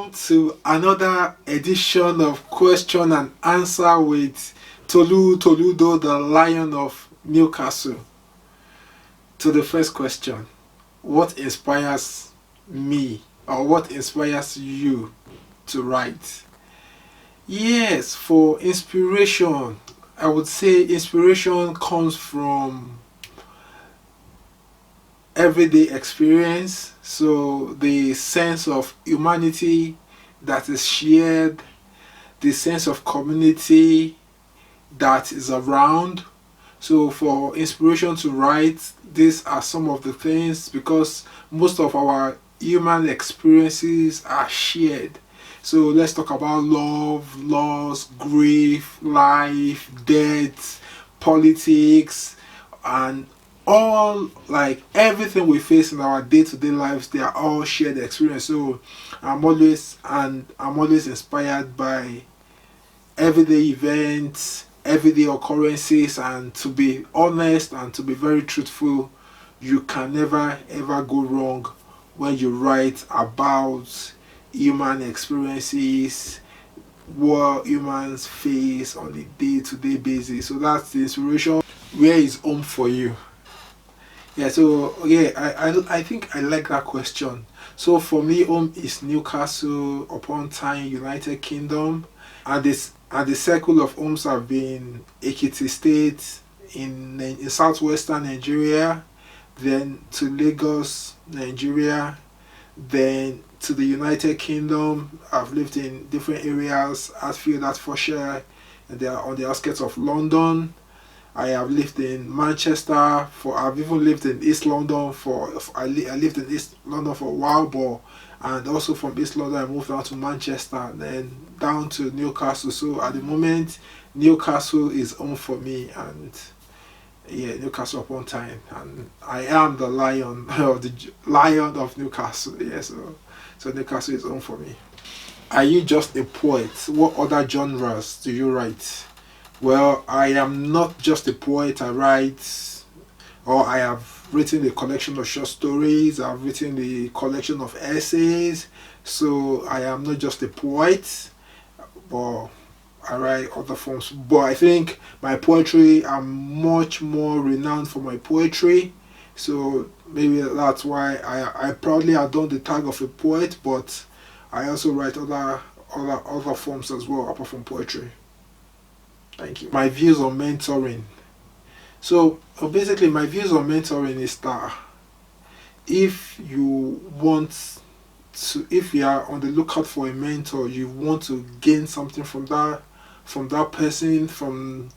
welcome to another edition of Question and Answer with Tolutoludo, the Lion of Newcastle. To the first question, what inspires me or what inspires you to write? Yes, for inspiration, I would say inspiration comes from everyday experience. So the sense of humanity that is shared, the sense of community that is around. So for inspiration to write, these are some of the things, because most of our human experiences are shared. So let's talk about love, loss, grief, life, death, politics, and all, like everything we face in our day-to-day lives, they are all shared experience. So I'm always inspired by everyday events, everyday occurrences, and to be honest and to be very truthful, you can never ever go wrong when you write about human experiences, what humans face on a day-to-day basis. So that's the inspiration. Where is home for you? I think I like that question. So for me, home is Newcastle upon Tyne, United Kingdom, and the circle of homes have been Ekiti State in southwestern Nigeria, then to Lagos, Nigeria, then to the United Kingdom. I've lived in different areas, Hatfield, Hertfordshire, and they are on the outskirts of London. I have lived in Manchester I've even lived in East London I lived in East London for a while, and also from East London I moved down to Manchester, then down to Newcastle. So at the moment, Newcastle is home for me, and Newcastle upon Tyne, and I am the lion of the lion of Newcastle. So Newcastle is home for me. Are you just a poet? What other genres do you write? Well, I am not just a poet. I have written a collection of short stories, I've written a collection of essays. So I am not just a poet, but I write other forms. But I think my poetry, I'm much more renowned for my poetry. So maybe that's why I proudly adorn the tag of a poet, but I also write other forms as well apart from poetry. Thank you. My views on mentoring. So basically, my views on mentoring is that if you are on the lookout for a mentor, you want to gain something from that person, from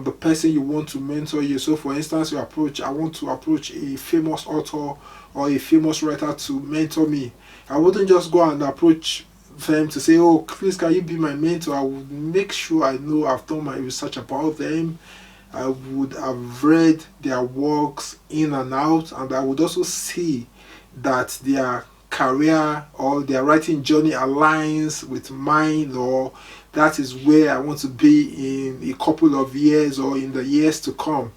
the person you want to mentor you. So for instance, I want to approach a famous author or a famous writer to mentor me. I wouldn't just go and approach them to say, oh, please, can you be my mentor? I would make sure I know I've done my research about them. I would have read their works in and out, and I would also see that their career or their writing journey aligns with mine, or that is where I want to be in a couple of years or in the years to come.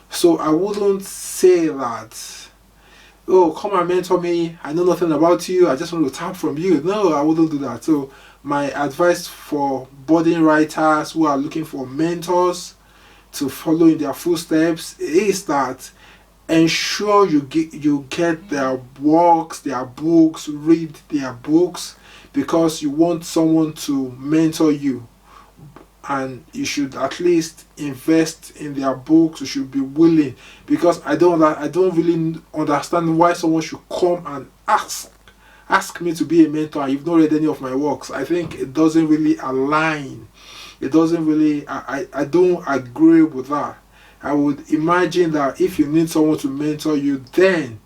So I wouldn't say that, oh, come and mentor me, I know nothing about you, I just want to tap from you. No, I wouldn't do that. So my advice for budding writers who are looking for mentors to follow in their footsteps is that ensure you get their works, their books, read their books, because you want someone to mentor you, and you should at least invest in their books. You should be willing, because I don't really understand why someone should come and ask me to be a mentor and you've not read any of my works. I think it doesn't really align. It doesn't really, I don't agree with that. I would imagine that if you need someone to mentor you, then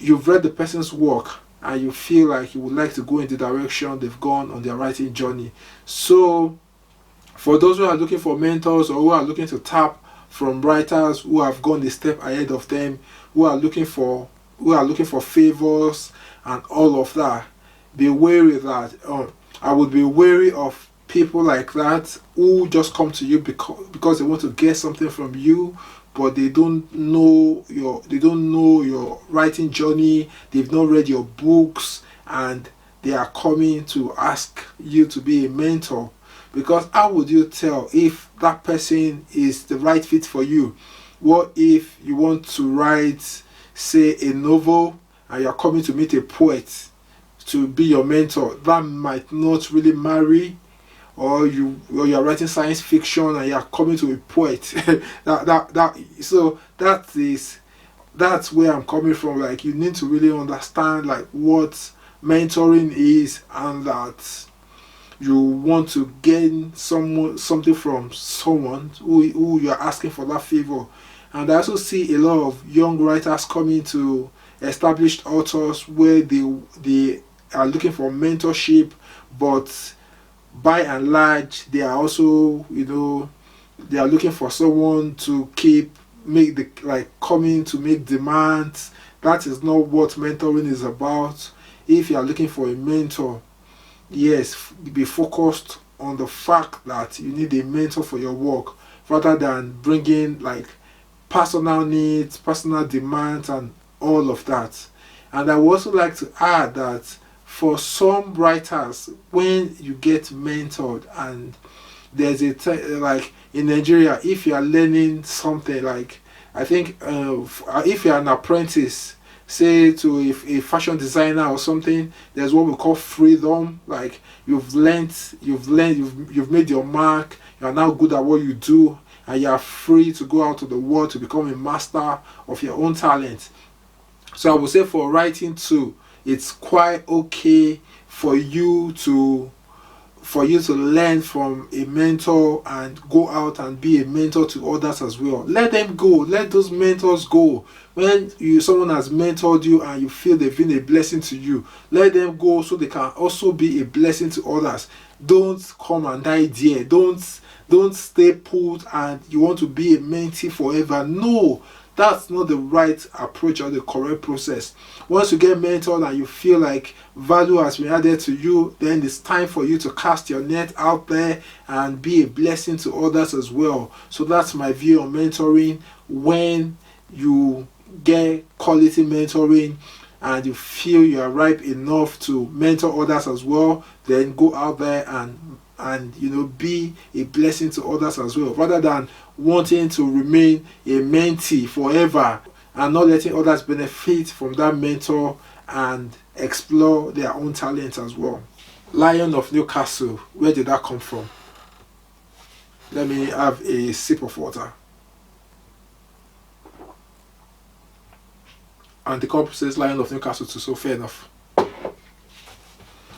you've read the person's work and you feel like you would like to go in the direction they've gone on their writing journey. So for those who are looking for mentors, or who are looking to tap from writers who have gone a step ahead of them, who are looking for favors and all of that, be wary of that. I would be wary of people like that who just come to you because they want to get something from you, but they don't know your writing journey. They've not read your books, and they are coming to ask you to be a mentor. Because how would you tell if that person is the right fit for you? What if you want to write, say, a novel, and you're coming to meet a poet to be your mentor? That might not really marry. Or you're writing science fiction and you're coming to a poet. So that's where I'm coming from. Like, you need to really understand like what mentoring is, and that you want to gain something from someone who you're asking for that favor. And I also see a lot of young writers coming to established authors where they are looking for mentorship, but by and large they are also, they are looking for someone to make the like coming to make demands. That is not what mentoring is about. If you are looking for a mentor, yes, be focused on the fact that you need a mentor for your work, rather than bringing like personal needs, personal demands, and all of that. And I would also like to add that for some writers, when you get mentored, and there's like in Nigeria, if you are learning something, like I think if you're an apprentice, say to a fashion designer or something, there's what we call freedom. Like you've made your mark, you are now good at what you do, and you are free to go out to the world to become a master of your own talent. So I would say for writing too, it's quite okay for you to learn from a mentor and go out and be a mentor to others as well. Let them go. Let those mentors go. When someone has mentored you and you feel they've been a blessing to you, let them go so they can also be a blessing to others. Don't come and die there. Don't stay put and you want to be a mentee forever. No, that's not the right approach or the correct process. Once you get mentored and you feel like value has been added to you, then it's time for you to cast your net out there and be a blessing to others as well. So that's my view on mentoring. When you get quality mentoring and you feel you are ripe enough to mentor others as well, then go out there and be a blessing to others as well, rather than wanting to remain a mentee forever and not letting others benefit from that mentor and explore their own talents as well. Lion of Newcastle, where did that come from? Let me have a sip of water. And the couple says Lion of Newcastle too, so fair enough.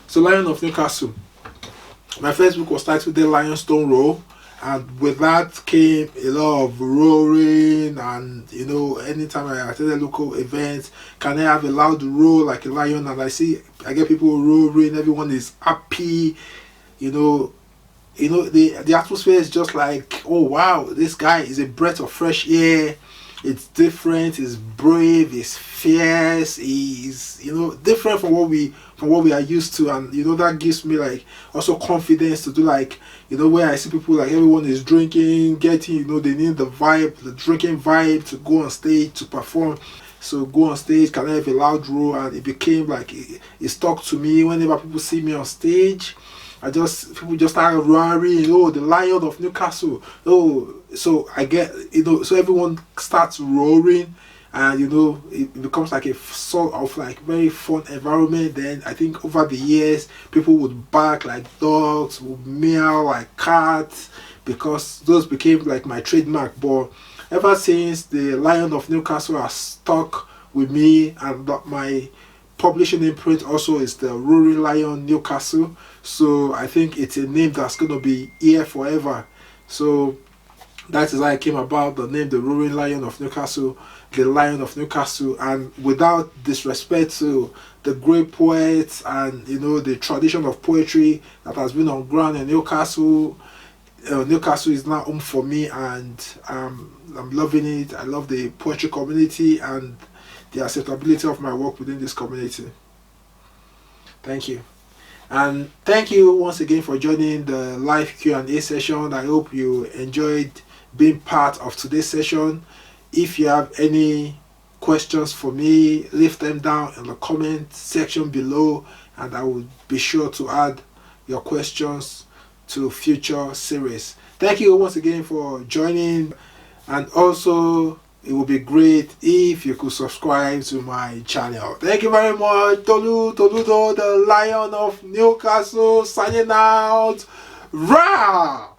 So Lion of Newcastle, my first book was titled The Lions Don't Roar, and with that came a lot of roaring, and anytime I attend local events, can I have a loud roar like a lion? And I get people roaring, everyone is happy, the atmosphere is just like, oh wow, this guy is a breath of fresh air. It's different, it's brave, it's fierce, he's different from what we are used to, and that gives me like also confidence to do, like where I see people like everyone is drinking, getting they need the drinking vibe to go on stage to perform. So go on stage, can I have a loud roar? And it became like it stuck to me. Whenever people see me on stage, people just start roaring, oh, the Lion of Newcastle, oh. So I get, so everyone starts roaring, and it becomes like a sort of like very fun environment. Then I think over the years, people would bark like dogs, would meow like cats, because those became like my trademark. But ever since, the Lion of Newcastle has stuck with me, and my publishing imprint also is the Roaring Lion Newcastle. So I think it's a name that's going to be here forever. So that is how I came about the name, the Roaring Lion of Newcastle, the Lion of Newcastle. And without disrespect to the great poets and the tradition of poetry that has been on ground in Newcastle, Newcastle is now home for me, and I'm loving it. I love the poetry community and the acceptability of my work within this community. Thank you. And thank you once again for joining the live Q&A session. I hope you enjoyed being part of today's session. If you have any questions for me, leave them down in the comment section below, and I will be sure to add your questions to future series. Thank you once again for joining, and also it would be great if you could subscribe to my channel. Thank you very much. Tolutoludo, the Lion of Newcastle, signing out. Rah!